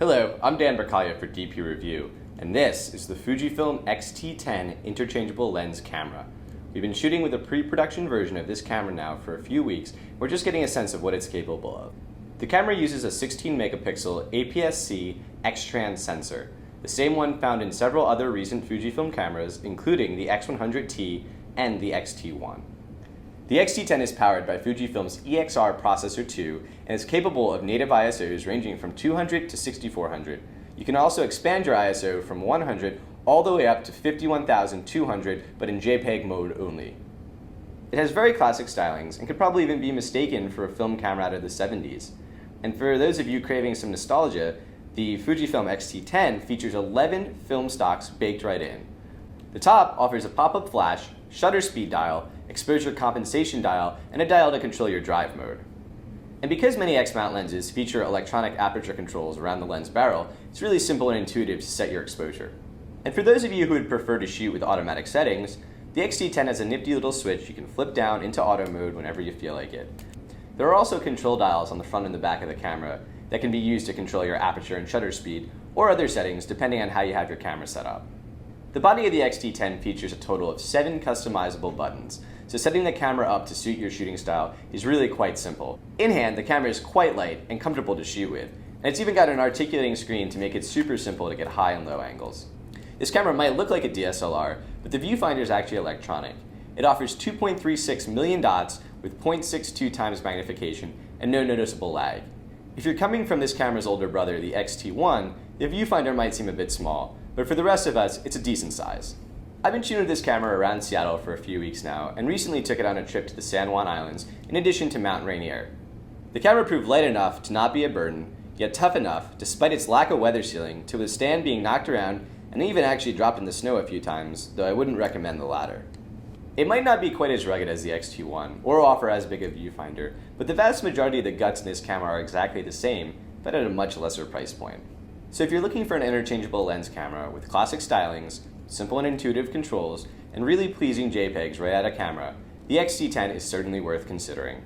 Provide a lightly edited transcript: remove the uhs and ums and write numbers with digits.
Hello, I'm Dan Berkalia for DP Review, and this is the Fujifilm X-T10 interchangeable lens camera. We've been shooting with a pre-production version of this camera now for a few weeks. We're just getting a sense of what it's capable of. The camera uses a 16 megapixel APS-C X-Trans sensor, the same one found in several other recent Fujifilm cameras, including the X100T and the X-T10. The X-T10 is powered by Fujifilm's EXR Processor 2 and is capable of native ISOs ranging from 200 to 6400. You can also expand your ISO from 100 all the way up to 51,200, but in JPEG mode only. It has very classic stylings and could probably even be mistaken for a film camera out of the 70s. And for those of you craving some nostalgia, the Fujifilm X-T10 features 11 film stocks baked right in. The top offers a pop-up flash, shutter speed dial, exposure compensation dial, and a dial to control your drive mode. And because many X-mount lenses feature electronic aperture controls around the lens barrel, it's really simple and intuitive to set your exposure. And for those of you who would prefer to shoot with automatic settings, the X-T10 has a nifty little switch you can flip down into auto mode whenever you feel like it. There are also control dials on the front and the back of the camera that can be used to control your aperture and shutter speed, or other settings depending on how you have your camera set up. The body of the X-T10 features a total of 7 customizable buttons, so setting the camera up to suit your shooting style is really quite simple. In hand, the camera is quite light and comfortable to shoot with, and it's even got an articulating screen to make it super simple to get high and low angles. This camera might look like a DSLR, but the viewfinder is actually electronic. It offers 2.36 million dots with 0.62 times magnification and no noticeable lag. If you're coming from this camera's older brother, the X-T10, the viewfinder might seem a bit small, but for the rest of us, it's a decent size. I've been shooting with this camera around Seattle for a few weeks now, and recently took it on a trip to the San Juan Islands, in addition to Mount Rainier. The camera proved light enough to not be a burden, yet tough enough, despite its lack of weather sealing, to withstand being knocked around and even actually dropped in the snow a few times, though I wouldn't recommend the latter. It might not be quite as rugged as the X-T10, or offer as big a viewfinder, but the vast majority of the guts in this camera are exactly the same, but at a much lesser price point. So if you're looking for an interchangeable lens camera with classic stylings, simple and intuitive controls, and really pleasing JPEGs right out of camera, the X-T10 is certainly worth considering.